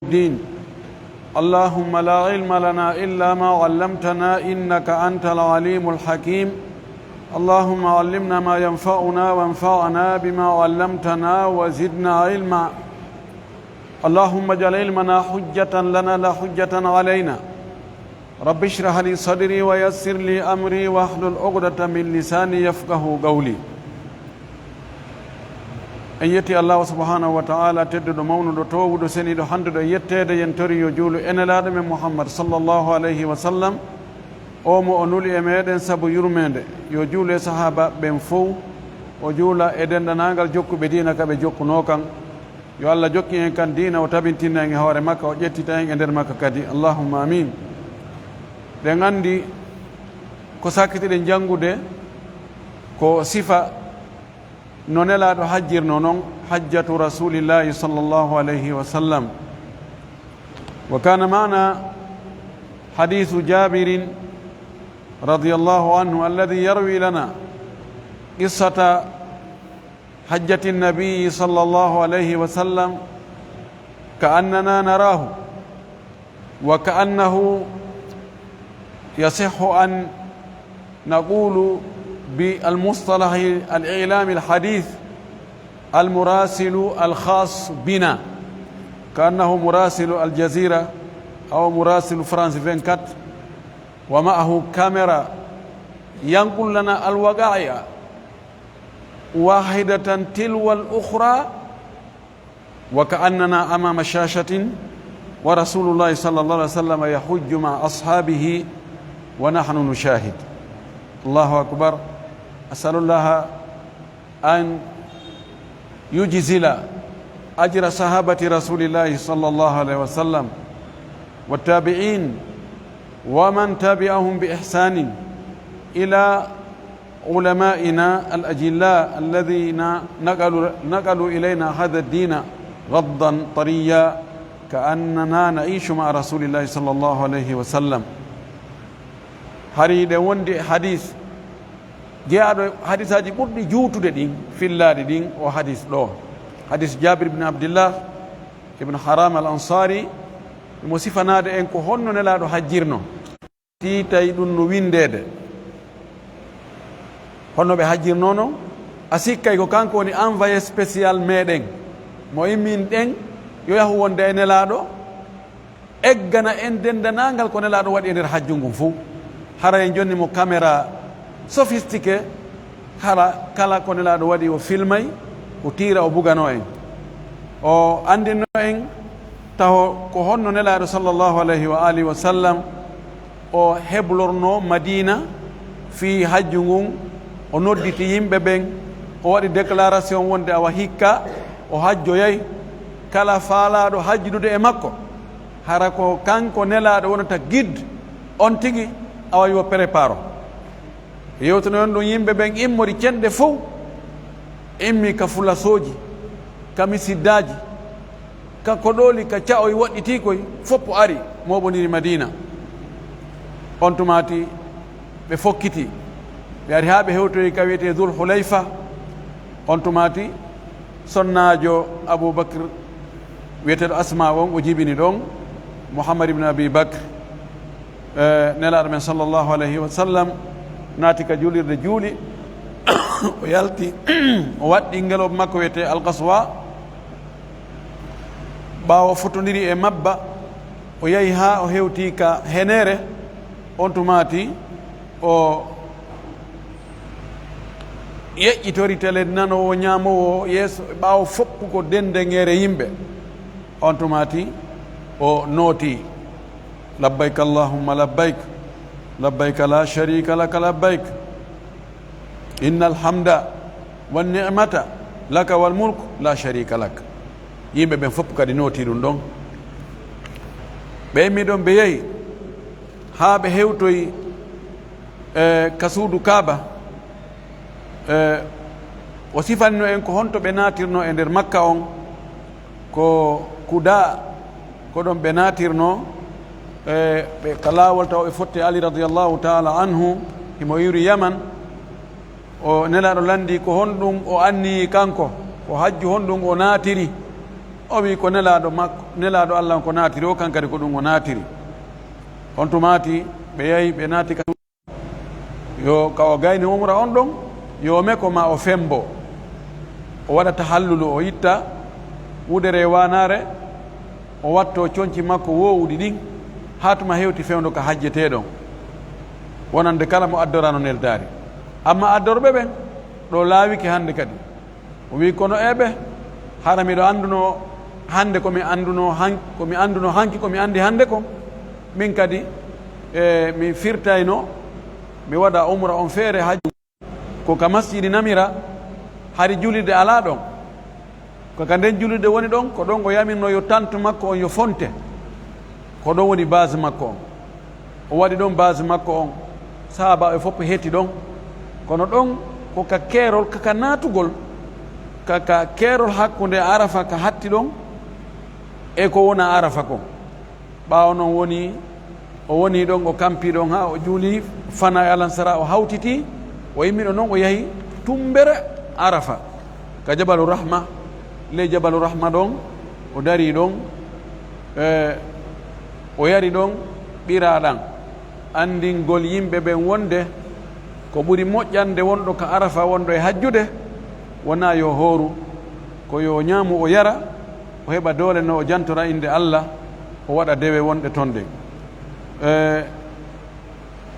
الدين. اللهم لا علم لنا إلا ما علمتنا إنك أنت العليم الحكيم. اللهم علمنا ما ينفعنا وانفعنا بما علمتنا وزدنا علما. اللهم اجعل علمنا حجة لنا لا حجة علينا. رب اشرح لي صدري ويسر لي أمري واحلل عقدة من لساني يفقه قولي. en yetti allahu subhanahu wa ta'ala tedduɗo mawnuɗo towuɗo seniɗo handuɗo yettede yen tori yo juulu enelaɗo men muhammad sallllahu alayhi wa sallam o mo o nuli e meɗen saabu yurmede yo juulu e sahaba ɓen fof o juula e dendanagal jokkuɓe dina kaɓe jokkuno kan yo allah jokki en kan dina o tabintinna en e hoore makka o ƴettita en e nder makka kadi allahumma amin. ɗen andi ko sakkitiɗen janngude ko sifa no nelaɗo hajjirno noon hajjatu rasulillahi sallllahu alayhi wa sallam. wa kana mana hadithu jabirin radiyallahu anhu alladhi yarwi lana qissata hajjati nabiyi sallllahu alayhi wa sallam ka annana narahu wa ka annahu yasihhu an naqulu بالمصطلح الإعلام الحديث المراسل الخاص بنا كأنه مراسل الجزيرة أو مراسل فرانس 24 ومعه كاميرا ينقل لنا الوقائع واحدة تلو الأخرى وكأننا أمام شاشة ورسول الله صلى الله عليه وسلم يحج مع أصحابه ونحن نشاهد. الله أكبر. أسأل الله أن يجزل أجر صحابة رسول الله صلى الله عليه وسلم والتابعين ومن تبعهم بإحسان إلى علمائنا الأجلاء الذين نقلوا إلينا هذا الدين غضا طريا كأننا نعيش مع رسول الله صلى الله عليه وسلم. hari de wonde hadis jeeyaɗo hadisaji ɓurɗi juutude ɗin fillade ɗin o hadis ɗo hadis jabir ibne abdillah ibne haram al ansari mo sifanade en ko honno nelaɗo hajjirno tiitay ɗum no windede honno ɓe hajjirnono a sikkay ko kanko woni envoyé spécial meɗen mo immin ɗen yo yahu wonde e nelaɗo eggana en dendanagal ko nelaɗo waɗi e nder hajju ngun fou. hara en jonni mo caméra sophistiqué hara kala ko nelaɗo waɗi o filmay o tira o bugano en o andinno en taw ko honno nelaɗo sallllahu alayhi wa alihi wa sallam o heblorno madina fi hajju ngun o nodditi yimɓe ɓen o waɗi déclaration wonde awa hikka o hajjoyay kala faalaɗo hajjudude e makko hara ko kanko nelaɗo wonata guide on tigi awa yo préparo yewtono on ɗum yimɓe ɓen immori cenɗe fof immi ka fulasoji ka misiddaji ka koɗoli ka caoy waɗɗiti koy foppo ari moɓoniri madina on tumati ɓe fokkiti ɓe ari ha ɓe hewtoyi ka wiyete dul hulayfa on tumati sonnajo aboubacre wiyeteɗo asma on o jibini ɗon mouhammad ibne abi bacre nelaɗo men sallllahu alayhi wa sallam naati ka juulirde juuli o yalti o waɗɗi ngeloɓe makko wiyete alkaswa ɓaawo fotodiri e mabba o yahi ha o hewti ka henere on tumati o yeƴƴitori tele nanowo ñamowo yeeso ɓaawo foppugo dendengere yimɓe on tumati o nooti labbayk allahumma labbayk labbayk la sharika laka labbayk inna alhamda wanni'mata laka walmulk la sharika lak. yimɓe ɓen fof kadi nooti ɗum ɗon ɓe immi ɗon ɓe yehi ha ɓe hewtoyi ka suudu kaaba o sifanno en ko honto ɓe natirno e nder makka on ko kuda ko ɗon ɓe natirno ɓe ka laawol taw ɓe fotti ali radiallahu taala anhu himo yuri yaman o nelaɗo landi ko honɗum o anni kanko ko hajju honɗum o naatiri o wi ko nelaɗo makko nelaɗo Allah ko naatiri o kankadi ko ɗum o naatiri. On tumati ɓe yahi ɓe naati yo ka o gayni umra on ɗon yo meko ma o fembo o waɗa tahallulu o itta wudere wanare o watto coñci makko wowɗi ɗin hatuma hewti fewdo ka hajjeteɗon wonande kala mo addorano neldari. Amma addorɓe ɓen ɗo laawiki hande kadi o wi kono eɓe hara miɗo anduno hande komi anduno hanki komi andi hande ko min kadi mi firtayno mi waɗa umra on feere hajju ko ka masjidi namira hari julide ala ɗon kaka nden julide woni ɗon ko ɗon o yaminno yo tante makko on yo fonte ko ɗon woni base makko on o waɗi ɗon base makko on sahaba e fof hetti ɗon kono ɗon ko ka keerol kaka naatugol kaka keerol hakkunde arafa ka hatti ɗon e ko wona arafa kon ɓaawo noon o woni ɗon o kampi ɗon ha o juuli fana e alansara o hawtiti o yimmiɗo noon o yahi tumbere arafa ka jabalu rahma ley jabalu rahma ɗon o dari ɗon o yari ɗon ɓiraɗan andingol yimɓe ɓen wonde ko ɓuri moƴƴande wonɗo ka arafa wonɗo e hajjude wona yo hooru ko yo ñaamu o yara o heɓa doole no o jantora inde Allah o waɗa dewe wonɗe ton ɗen.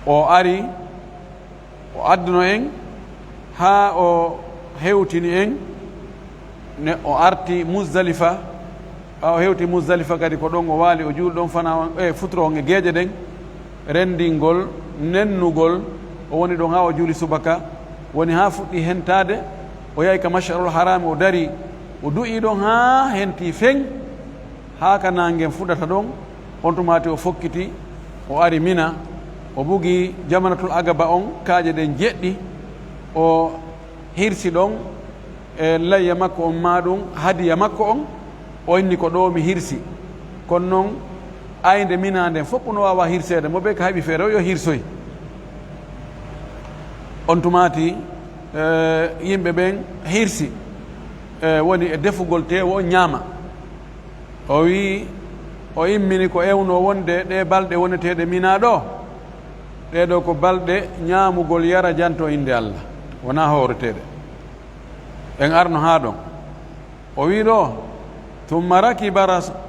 O ari o adduno en ha o hewtini en ne o arti Muzdalifa o hewti Muzdalifa kadi ko ɗon o waali o juuli ɗon fana futuro on e geeƴe ɗen rendingol nennugol o woni ɗon ha o juuli subaka woni ha fuɗɗi hentade o yahi ka masharul harami o dari o du'i ɗon ha henti feng ha ka nangen fuɗata ɗon on tumati o fokkiti o ari Mina o bugi jamanatul agaba on kaaje ɗen jeɗɗi o hirsi ɗon e layya makko on maɗum hadiya makko on o inni ko ɗo mi hirsi kono noon ayde Mina nden fof no wawa hirsede mo ɓe ko haɓi feere o yo hirsoy. On tumati yimɓe ɓen hirsi woni e defugol tewo o ñaama o wi o immini ko ewno wonde ɗe balɗe woneteɗe Mina ɗo ɗeɗo ko balɗe ñaamugol yara janto inde Allah wona hooreteɗe en arno ha ɗon o wi ɗo thumma rakiba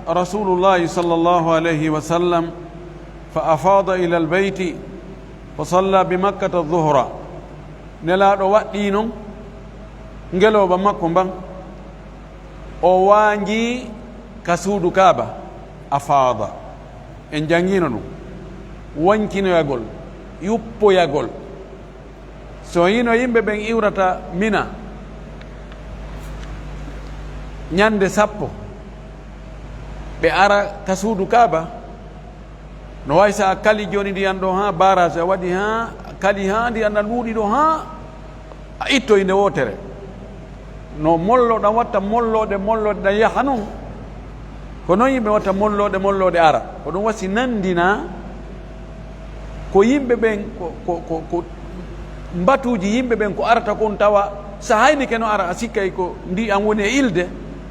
rasulullahi sallllahu alayhi wa sallam fa afada ila albeyti fa salla bi makkata dhuhra nelaɗo waɗɗi noon ngeloba makko mban o waangi ka suudu Kaaba afada en jangino ɗum wankinoyagol yuppoyagol so yino yimɓe ɓen iwrata Mina ñande 10 ɓe ara ka suudu Kaaba no way sa kali joni ndiyan ɗo ha barage a waɗi ha kali ha ndiyan ɗan ɗuuɗi ɗo ha a ittoy nde wotere no molloɗan watta mollode ɗan yaha noon ko noon yimɓe watta mollode ara ko ɗum wasi nandina ko yimɓe ɓen ko mbatuji yimɓe ɓen ko arata kon tawa so hayni keno ara a sikkay ko ndi an woni e ilde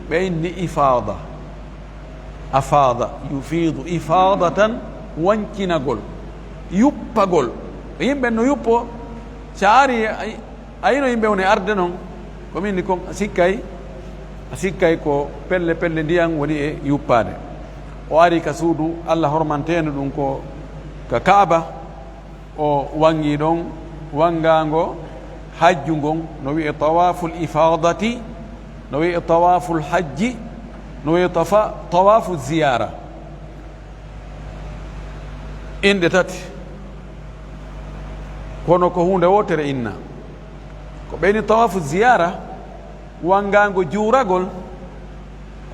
ɓe inni ifada afada yufidu ifadatan wankinagol yuppagol yimɓe no yuppo so ari a yino yimɓe woni arde noon komin kon a sikkay ko pelle ndiyan woni e yuppade o ari ka suudu Allah hormanteno ɗum ko ka Kaaba o wangi ɗon wangango hajju ngon no wiye tawaful ifadati no wiye tawaful hajji no wiye tawafu ziyara inde tati kono ko hunde wotere inna ko ɓeyni tawafu ziyara wangango juuragol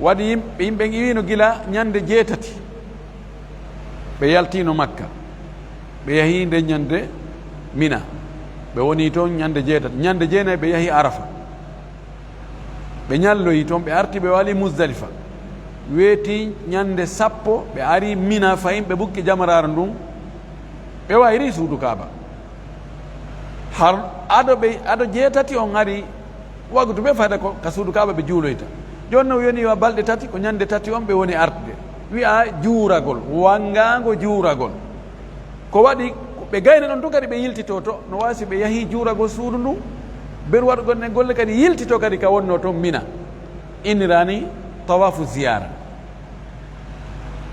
waɗi yimɓe iwino gila ñande 7 ɓe yaltino Makka ɓe yahi nde ñande Mina ɓe woni toon ñande 7 ñande 9 ɓe yahi Arafa ɓe ñalloyi toon ɓe arti ɓe wali Muzdalifa weeti ñande 10 ɓe ari Mina fayin ɓe ɓukki jamarara ndun ɓe wayri suudu Kaaba har aɗo 7 on ari wagutu ɓe fayda ko ka suudu Kaaba ɓe juuloyta joni no wiyani wa balɗe tati ko ñande tati on ɓe woni arde wi'a juuragol wangago juuragol ko waɗi ɓe gayna ɗon to kadi ɓe yiltito to no wasi ɓe yahi juuragol suudu ndun ɓen waɗugonne golle kadi yiltito kadi ka wonno toon mina innirani tawafu ziyara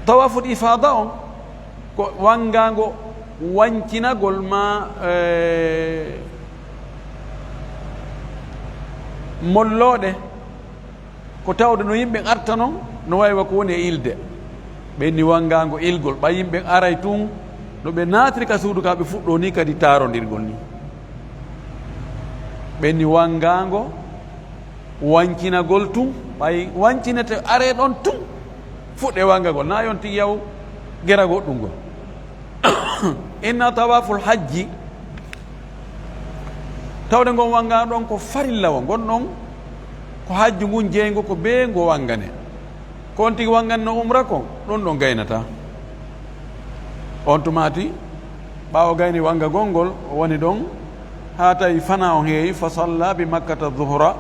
tawaful ifada on ko wangago wancinagol ma molloɗe ko tawde no yimɓe arta noon no wawi ko woni e ilde ɓenni wangago ilgol ɓa yimɓe aray tun no ɓe natri ka suudu ka ɓe fuɗɗo ni kadi tarodirgol ni ɓenni wangago wancinagol tun ɓay wancinete are ɗon tun fuɗɗe wangagol na yon tigi yaw gera goɗɗum gol inna tawaful hajji tawde ngon wanga ɗon ko farilla o gon ɗon ko hajju ngun jeygo ko be ngo wangane ko on tigi wanganno umra ko ɗon ɗon gaynata on tumati ɓawo gayni wanga gongol o woni ɗon ha tawi fana on heewi fa salla bi makkata dhuhra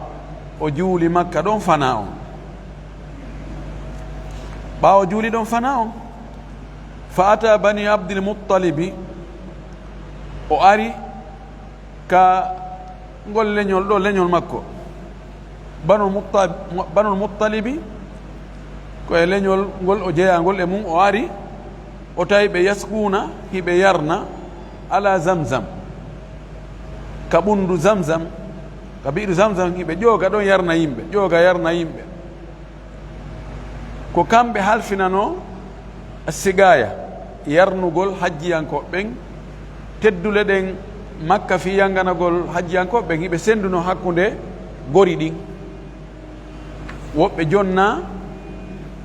o juuli makka ɗon fana on ɓawo juuli ɗon fana on fa ata bani abdil muttalibi o ari ka ngol leñol ɗo leñol makko banul muttalibi koye leñol ngol o jeeyangol e mum o ari o tawi ɓe yaskuna hiɓe yarna ala zamzam ka ɓundu zamzam ka biɗu zamzam hiɓe ƴooga ɗon yarna yimɓe ƴooga yarna yimɓe ko kamɓe halfinano sigaya yarnugol hajjiyankoɓɓen teddule ɗen makka fi yanganagol hajjiyankoɓɓen hiɓe senduno hakkude gori ɗin woɓɓe jonna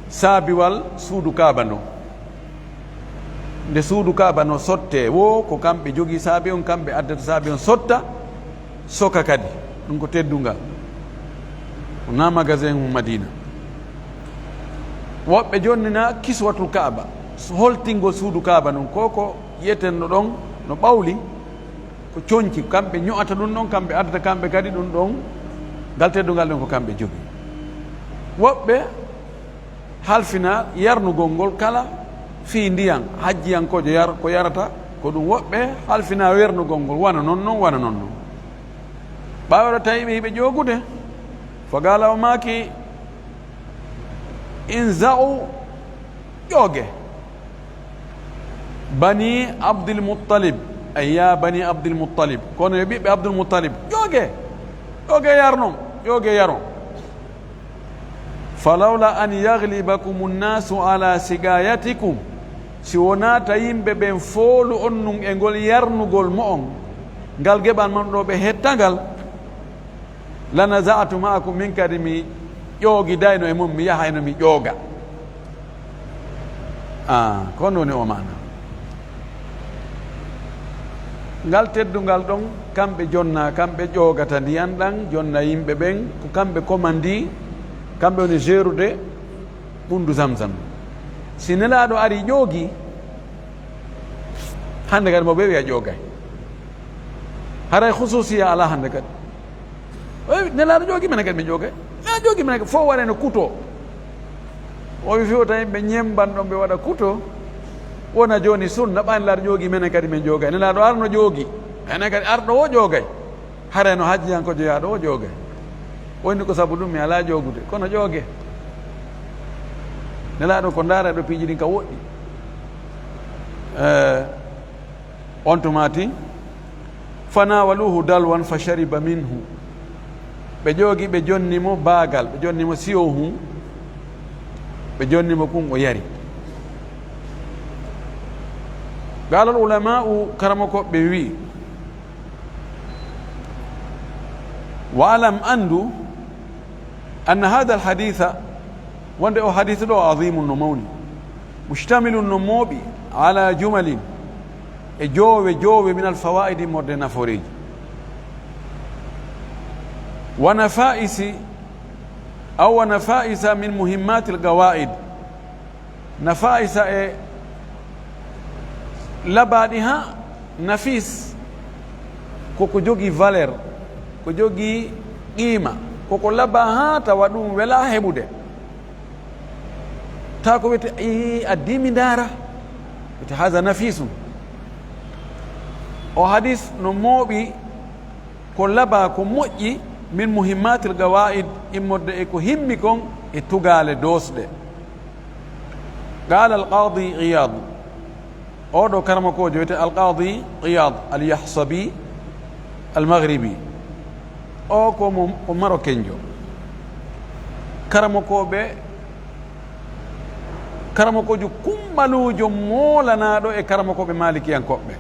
saabiwal suudu kaaba no nde suudu kaaba no sotte wo ko kamɓe jogii saabi on kamɓe addata saabi on sotta soka kadi ɗum ko teddungal na magasin mu madina woɓɓe jonnina kiswatul kaaba holtingol suudu kaaba noon ko yiyetenno ɗon no ɓawli ko coñci kamɓe ño'ata ɗum ɗon kamɓe addata kamɓe kadi ɗum ɗon ngal teddungal ɗon ko kamɓe jogii woɓɓe halfina yarnugol ngol kala fii ndiyan hajjiyankojo ko yarata ko ɗum woɓɓe halfina wernugol ngol wana noon noon ɓaawɗo tawi ɓe hiɓe ƴoogude fo gala o maaki in za'u ƴooge bani abdulmuttalib ay ya bani abdulmuttalib kono yo ɓiɓɓe abdulmuttalib ƴooge yarnon ƴooge yaron falawla an yaglibakum nnasu ala sigayatikum si wonata yimɓe ɓen foolu on nun e ngol yarnugol mo on ngal geɓan man ɗo ɓe hettangal lanaza'tu ma'akum min kadi mi ƴoogidayno e mum mi yahayno mi ƴooga kono woni o mana ngal teddungal ɗon kamɓe jonna kamɓe ƴoogata ndiyan ɗan jonna yimɓe ɓen ko kamɓe commandi kamɓe woni gérude ɓundu zamzam si nelaɗo ari ƴoogi hande kadi mo ɓe wiya ƴoogay haray hususiya ala hande kadi nelaɗo ƴoogi mene kadi mi ƴoogay ƴoogi mene kadi fof waɗeno kuto o wi fiwo tan ɓe ñemban ɗon ɓe waɗa kuto wona joni sunna ɓani laɗo ƴoogi mene kadi min ƴoogay nelaɗo arno ƴoogi enen kadi arɗo o ƴoogay hareno hajjiyanko joyaɗo o ƴoogay wonni ko sabu ɗum mi ala ƴoogude kono ƴooge nelaɗo ko ndaara ɗo piiji ɗin ka woɗɗi on tumati fanawaluhu dalwan fa shariba minhu ɓe ƴoogi ɓe jonnimo baagal ɓe jonnimo siyo hum ɓe jonnimo kum o yari galal ulama'u karama koɓɓe wi wa alam andu anna hada alhaditha wonde o hadith ɗo adimu no mawni mustamilun no mooɓi ala jumalin e joowe min alfawaidi morde naforeji wa nafaisi aw wa nafaisa min muhimmati algawaid nafaisa e labaɗi ha nafis koko jogii valeur ko jogii qiima koko laba ha tawa ɗum wela heɓude ta ko wiyete addimi ndara wiyete haha nafisum o hadis no mooɓi ko laba ko moƴƴi min muhimmatil gawaid immorde e ko himmi kon e tugale dosɗe قال القاضي عياض أودو كرمكو جويت القاضي عياض اليحصبي المغربي أو كم ماروكينجو كرمكو جو كمالو جو مولانا دو كرمكو بمالكي ينكوبه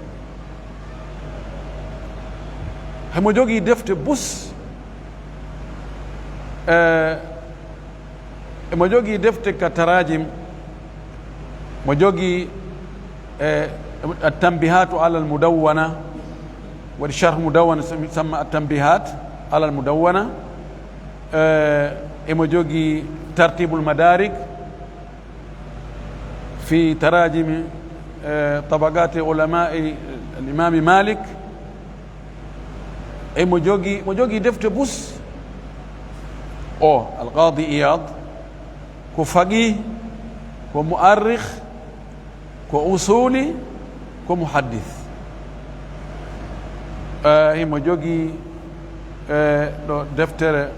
هم جوجي دفت بوس هم جوجي دفت كتراجم وجوجي التنبيهات على المدونة والشرح مدونة يسمى التنبيهات على المدونة وجوجي ترتيب المدارك في تراجم طبقات علماء الإمام مالك وجوجي دفت بوس القاضي إياض كفقيه ومؤرخ كأصولي كمحدث هما جوجي دفتر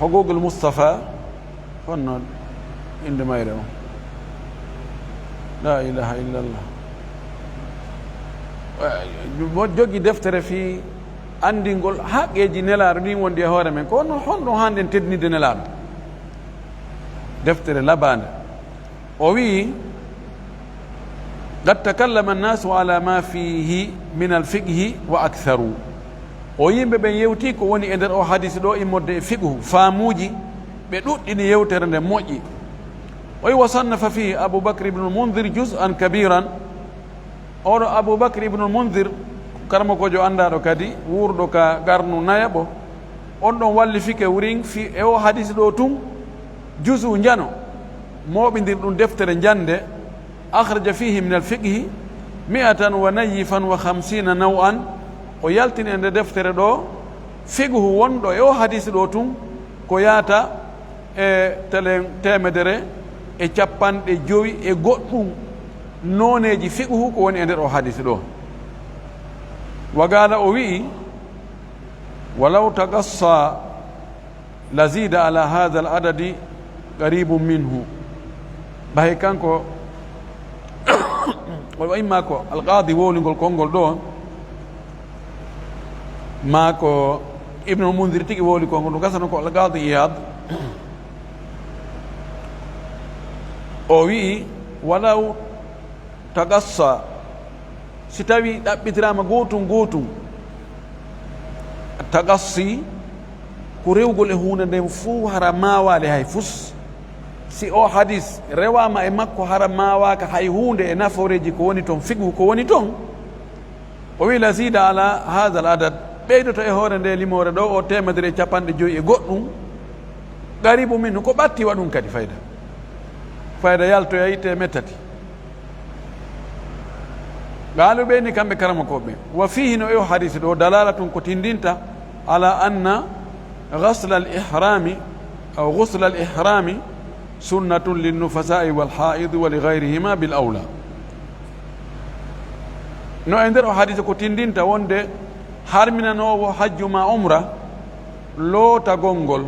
حقوق المصطفى فنون عندما يرون لا إله إلا الله جوجي دفتر في andingol haqqeji nelaɗo ɗin wondi e hoore men ko no honno hannden teddinide nelaɗo deftere labande o wi qad takallama annasu ala ma fihi min alfiqhi wa aktharu o yimɓe ɓen yewti ko woni e nder o hadisi ɗo immodde e fiqhu faamuji ɓe ɗuɗɗini yewtere nde moƴƴi o wi wa sannafa fihi aboubacre ibnul mundir jus an kabiran oɗo aboubacre ibnul mundir karma kojo andaɗo kadi wurɗo ka garnu nayaɓo on ɗon wallifike wurin fi e o hadisi ɗo tun jusu jano moɓidir ɗum deftere jande akhraja fihi min alfiqhi 150 naw'an o yaltini e nde deftere ɗo fiqhu wonɗo e o hadisi ɗo tun ko yaata e temedere e capanɗe joyi e goɗɗum noneji fiqhu ko woni e nder o hadisi ɗo وقال أوي ولو تقصى لزيد على هذا العدد قريب منه باهي كانكو وإما كو القاضي وولنقول كونغول دون ماكو ابن المنذر تيجي وولي كونغول كسنكو القاضي إياد أوي ولو تقصى si tawi ɗaɓɓitirama gotum gotum tagassi ko rewgol e hunde nden fuu hara mawale hay fus si o hadis rewama e makko hara mawaka hay hunde e naforeji ko woni toon fiqhu ko woni toon o wi lazida ala hada al adad ɓeydoto e hoore nde limore ɗo o temedere capanɗe joyi e goɗɗum qaribu min ko ɓatti waɗum kadi fayda yaltoya teme tati قالوا بيني كم بكرم كوبي وفيه نوع حديث دو دلالة كتندينتا على أن غسل الإحرام أو غسل الإحرام سنة للنفساء والحائض ولغيرهما بالأولى نوع عندنا حديث كتندينتا وند حرمنا نو حج ما عمره لو تغونغول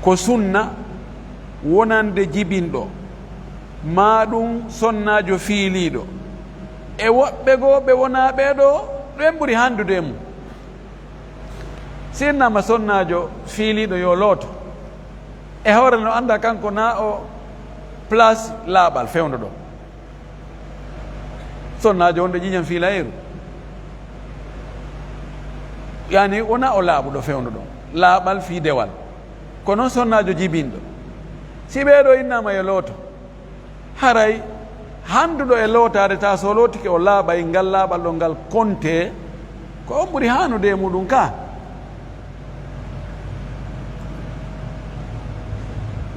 كسنة ونند جبيندو ما دون سنة فيليدو e woɓɓe goo ɓe wona ɓeeɗo ɗen ɓuri handude mum sinnama sonnajo fiiliɗo yo looto e hoore no anda kanko na o place laaɓal fewndo ɗo sonnajo wonde ƴiñam fiilayeru yani wona o laaɓuɗo fewndo ɗo laaɓal fii dewal ko noon sonnajo jibinɗo si ɓeeɗo innama yo looto haray handuɗo e lootade ta so lootike o laaɓay ngal laaɓal ɗo ngal konte ko on ɓuri hanude e muɗum ka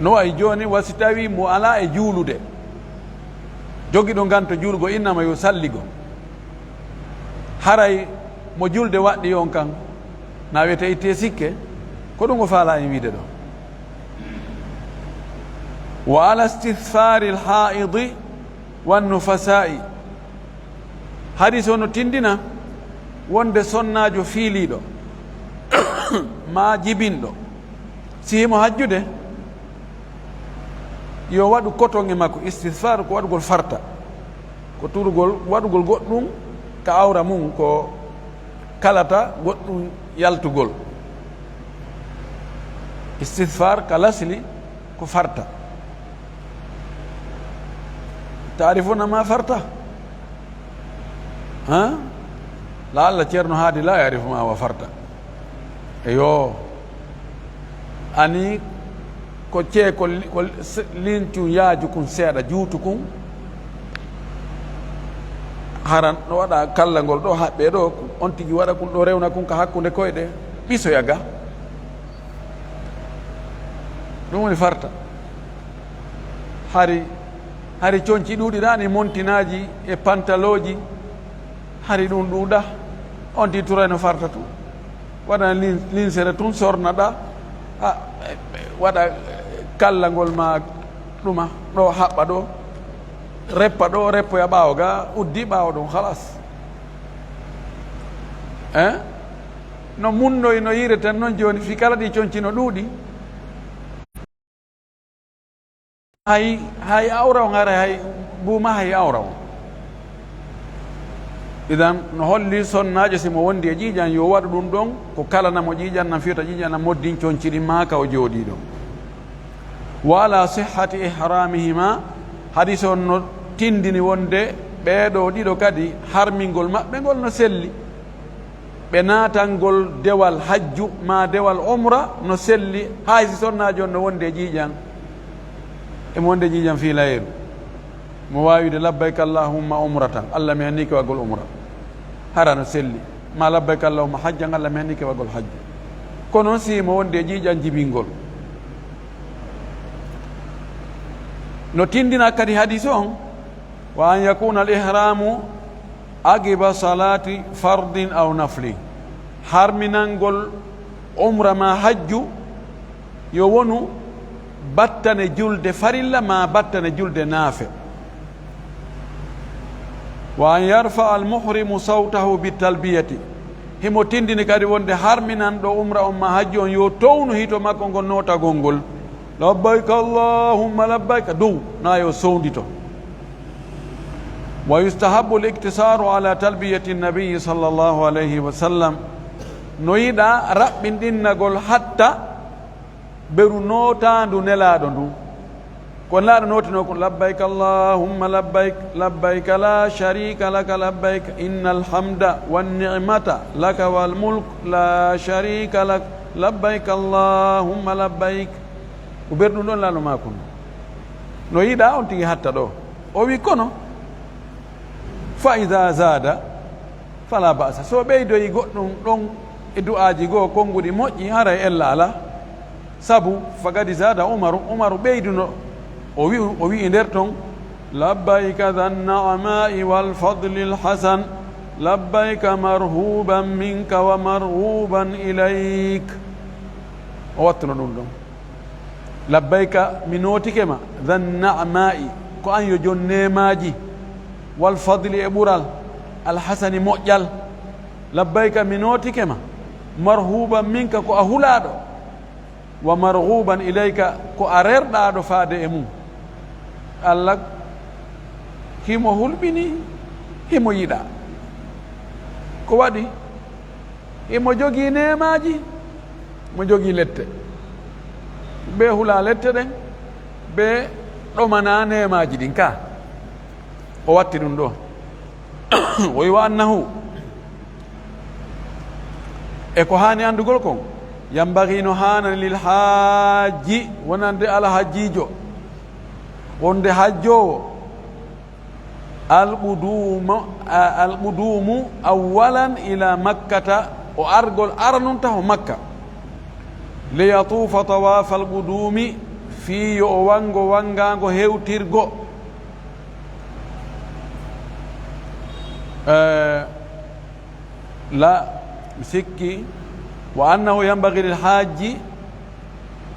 no way joni wasi tawi mo ala e juulude jogiɗo ngan to juulgo innama yo salligo haray mo julde waɗɗi on kan na wiyete itte sikke ko ɗum o faala en wiide ɗo wa ala istihfari lhaidi wannufasai hadis o no tindina wonde sonnajo fiiliɗo ma jibinɗo sihimo hajjude yo waɗu coton e makko istihfar ko waɗugol farta ko turugol waɗugol goɗɗum ka awra mum ko kalata goɗɗum yaltugol istihfar ka lasli ko farta taarifuna ma farta ha la allah ceerno haadi la yarifu ma wa farta eyo ani ko cee ko lintu yaaju kun seeɗa juutu kun haran ɗo waɗa kallangol ɗo haɓɓe ɗo on tigi waɗa kun ɗo rewna kun ka hakkunde koyɗe ɓisoya ga ɗum woni farta hari coñci ɗuuɗiɗani montinaji e pantaloji hari ɗum ɗuuɗa on ti turano farta tun waɗa linsere tun sornaɗa waɗa kallangol ma ɗuma ɗo haɓɓa ɗo reppoya ɓaawo ga uddi ɓaawo ɗum halas no munnoy no yireten noon joni fi kala ɗi coñci no ɗuuɗi hay awra o ngara hay buuma hay awra o idan no holli sonnajo simo wondi e ƴiiƴan yo waɗa ɗum ɗon ko kalanamo ƴiiƴan nan fiyata ƴiiƴan nan moddin coñci ɗi maaka o jooɗi ɗo wa ala sihhati ihramihima hadis on no tindini wonde ɓeeɗo ɗiɗo kadi harmingol maɓɓe ngol no selli ɓe naatangol dewal hajju ma dewal umra no selli haysi sonnajo on no wonde e ƴiiƴan emo wonde ƴiiƴan fi layeru mo wawide labbayka allahumma umratan allah mi hanni ke waggol umra hara no selli ma labbayka allahumma hajjan allah mi hanni ke waggol hajju kono noon si mo wonde e ƴiiƴan jibingol no tindina kadi hadis on wa an yakuna al ihramu agiba salati fardin aw nafli harminangol umra ma hajju yo wonu battane julde farilla ma battane julde naafe wa an yarfa al muhrimu sawtahu bitalbiyati himo tindini kadi wonde harminanɗo umra on ma hajju on yo townu hito makko ngol notagol ngol labbayka allahumma labbayka dow na yo sowndito wa yustahabu liktisaru ala talbiyati nabiyi sallllahu alayhi wa sallam no yiɗa raɓɓinɗinnagol hatta ɓeru notandu nelaɗo ndu ko nelaɗo notino ko labbayka allahumma labbayk labbayka la sharika laka labbayk inna alhamda wannicmata laka walmulk la sharika lak labbayka allahumma labbayk ko ɓerɗum ɗon laano makon no yiɗa on tigi hatta ɗo o wi kono fa ida zada fala basa so ɓeydoyi goɗɗum ɗon e du'aji goo konnguɗi moƴƴi hara e ella ala sabu fagadi zada umaru ɓeyduno o wi e nder ton labbayka dha nna'amai walfadli lhasan labbayka marhuban minka wa marhuban ilayk o wattuno ɗum ɗon labbayka mi notikema dha nna'amai ko an yo jon nemaji walfadli e ɓural alhasani moƴƴal labbayka mi notikema marhuban minka ko a hulaɗo wa marhuban ilayka ko a rerɗaɗo faade e mum allah himo hulɓini himo yiɗa ko waɗi himo jogii nemaji mo jogii lette ɓe hula lette ɗen ɓe ɗomana nemaji ɗin ka o watti ɗum ɗo o wi wa annahu e ko hani andugol kon yambagi no hanani lil haaji wonande alhajjijo wonde hajjowo alqudumu awalan ila makkata o argol aranum taho makka liyatufa tawafa alqudumi fi yo o wangango hewtirgo لا مسكي وأنه ينبغي للحاج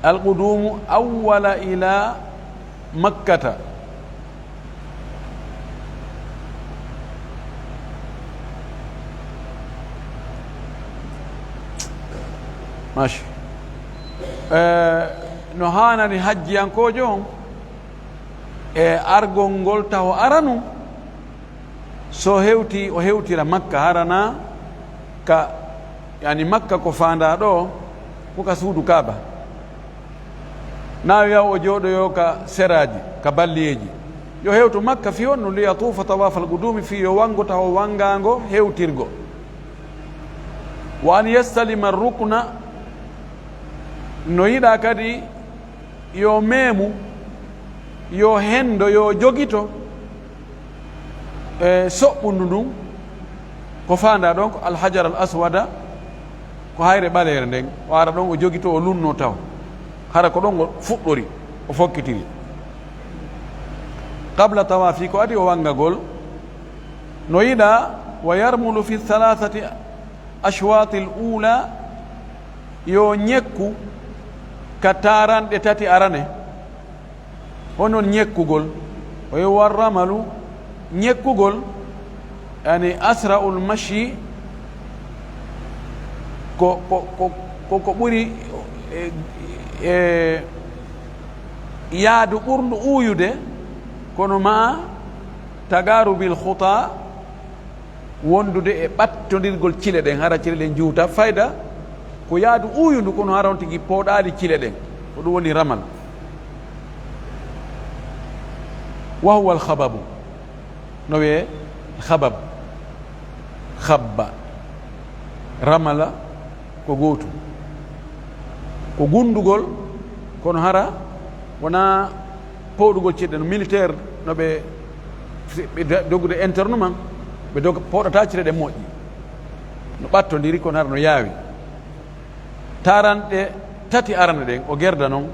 القدوم أول إلى مكة ماشي نهانا لحج ينكوجون argol ngol taw aranu so hewti o hewtira makka harana ka yani makka ko fanda ɗo ko ka suudu kaaba na yaw o jooɗoyo ka seraji ka balliyeji yo hewtu makka fi on no li yatufa tawafal gudumi fi yo wango taw wangango hewtirgo wa an yastalima rukna no yiɗa kadi yo memu yo hendo yo jogito soɓɓundu ndun ko fanda ɗon ko alhajar al aswada ko hayre ɓalere nden o ara ɗon o jogito o lunno taw hara ko ɗon o fuɗɗori o fokkitiri qabla tawafi ko adi o wangagol no yiɗa wa yarmulu fi thalathati ashwati l ula yo ñekku ka taranɗe tati arane honon ñekkugol o yo warramalu ñekkugol yani asra'ul mashi ko ɓuri yaadu ɓurdu uuyude kono ma tagarubil khuta wondude e ɓattodirgol cile ɗen hara cile ɗen juuta fayda ko yaadu uuyundu kono hara on tigi pooɗaali cile ɗen ko ɗum woni ramal wa huwa alkhababu no wiye khabab khabba ramala ko gootu ko gundugol kono hara wona powɗugol ciɗɗe no militaire no ɓe dogude interne man ɓe doga powɗata cire ɗe moƴƴi no ɓattodiri kono hara no yaawi taranɗe tati arana ɗen o gerda noon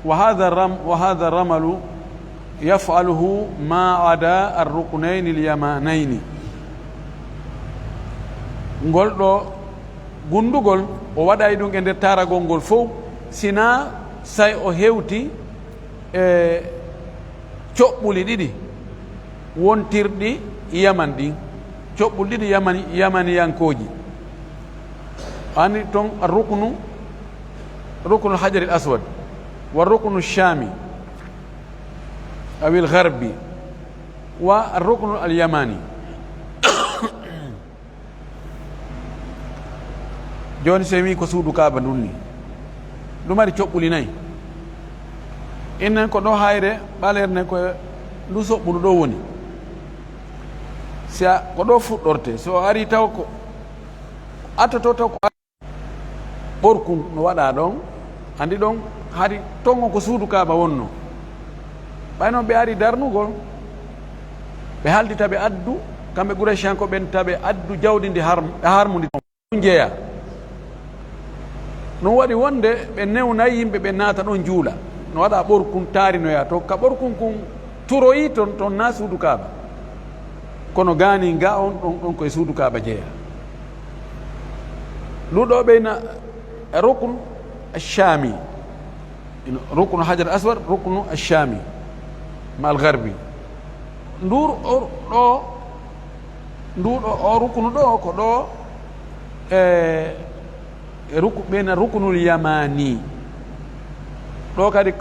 وهذا الرمل يفعله ما عدا الركنين اليمانين ngol ɗo gundugol o waɗay ɗum e nder taragol ngol fof sina say o hewti e coɓɓuli ɗiɗi wontirɗi yaman ɗin coɓɓuli ɗiɗi yamaniyankoji ani ton ruknu الحجر الأسود والركن الشامي أو الغربي والركن اليماني joni semi ko suudu kaaba dunni ɗum mari coɓɓuli nayyi innen ko ɗo hayre ɓalerne ko ndu soɓɓudu ɗo woni si a ko ɗo fuɗɗorte so ari taw ko attoto taw ko ɓorkun no waɗa ɗon andi ɗon haadi tongo ko suudu kaaba wonno ɓayno ɓe ari darnugol ɓe haldita ɓe addu kamɓe Qurayshiyanko ɓen taɓe addu jawdi ndi harmundi ɗum jeeya non waɗi wonde ɓe newnayi yimɓe ɓe naata ɗon juula no waɗa ɓorkun taarinoya to ka ɓorkun kun turoyi ton na suudu kaaba kono gaani ga on ɗon koye suudu kaaba jeeya luɗo ɓeyna ruknu الشامي ركن حجر الأسود ركن الشامي مع الغربي ndur o rukunu ɗo ko ɗo ɓena rukunul yamani ɗo kadi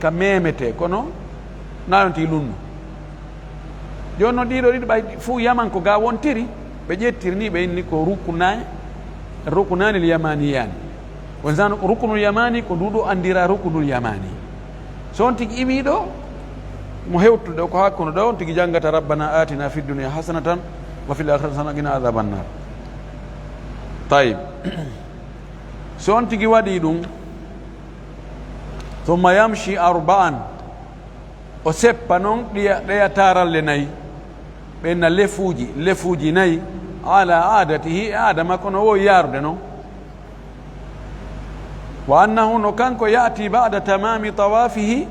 ka memete kono nayonti lunno joni noon ɗiɗo ɗiɗi ɓay fuu yaman ko ga wontiri ɓe ƴettiri ni ɓe inni ko rukunanil yamaniyani wonsan rukunul yamani ko nduɗo andira rukunul yamani so on tigi imi ɗo mo hewtude ko hakkuno ɗo on tigi janggata rabbana atina fi dunia hasanatan wa fil akhirati hasanatan qina adhaban nar tayib so on tigi waɗi ɗum thumma yamshi arba'an o seppa noon ɗeya taralle nayyi ɓenna lefuuji nayyi ala adatihi e aada makko no wowi yaarude noon wa annahu no kanko ya'ti ba'da tamami tawafihi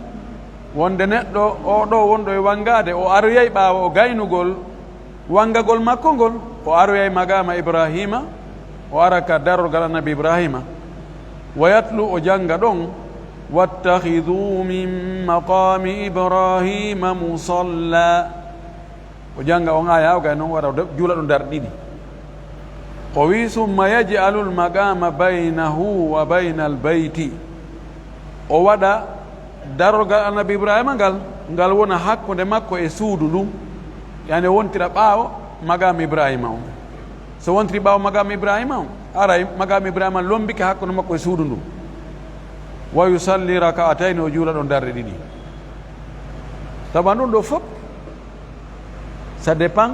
wonde neɗɗo o ɗo wonɗo e wangade o aroyay ɓaawa o gaynugol wangagol makko ngol o aroya e magama ibrahima o ara ka darorgal annabi ibrahima wa yatlu o janga ɗon wattakhidhu min maqami ibrahima musalla o janga on aya o gay noon wara juula ɗo dar ɗiɗi o wi summa yaj'alu lmaqama baynahu wa bayna albayti o waɗa darorgal annabi ibrahima ngal wona hakkude makko e suudu ndun yani wontira ɓaawo magama ibrahima on so wontiri ɓaawo magama ibrahima on aray magama ibrahima lombike hakkude makko e suudu ndu wa yusalli raka'atayn o juula ɗon darɗe ɗiɗi tawa ɗum ɗo fof ça dépend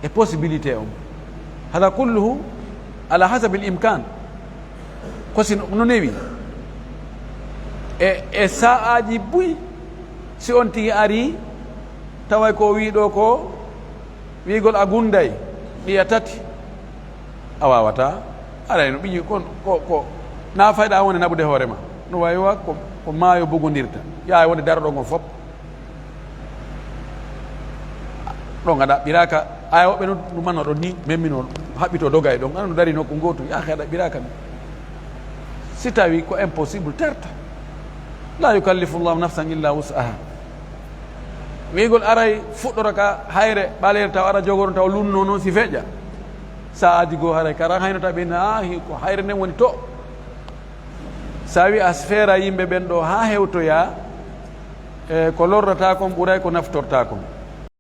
e possibilité on hada kulluhu ala hasabi l imkan kosi no newi e sa'aji buy si on tigi ari taway ko wiɗo ko wiigol a gunday ɗiya tati a wawata aray no ɓiƴi ko na fayɗa wonde naɓude hoorema no wawi wa ko maayo bogodirta yaa wonde daroɗo ngon fof ɗo gaɗa ɓiraka aya woɓɓe no ɗumanno ɗon ni memmino haɓɓito doga e ɗon ana no dari nokku gotu ya heeɗa ɓiraka mi si tawi ko impossible terta la yukallifu llahu nafsan illa wus'aha wiigol aray fuɗɗora ka hayre ɓalere taw ara jogoro taw lunno noon si feƴƴa sa aji goo haray kara haynota ɓe a ko hayre nden woni to sa wi a feera yimɓe ɓen ɗo ha hewtoya ko lorrata kon ɓuuray ko naftorta kon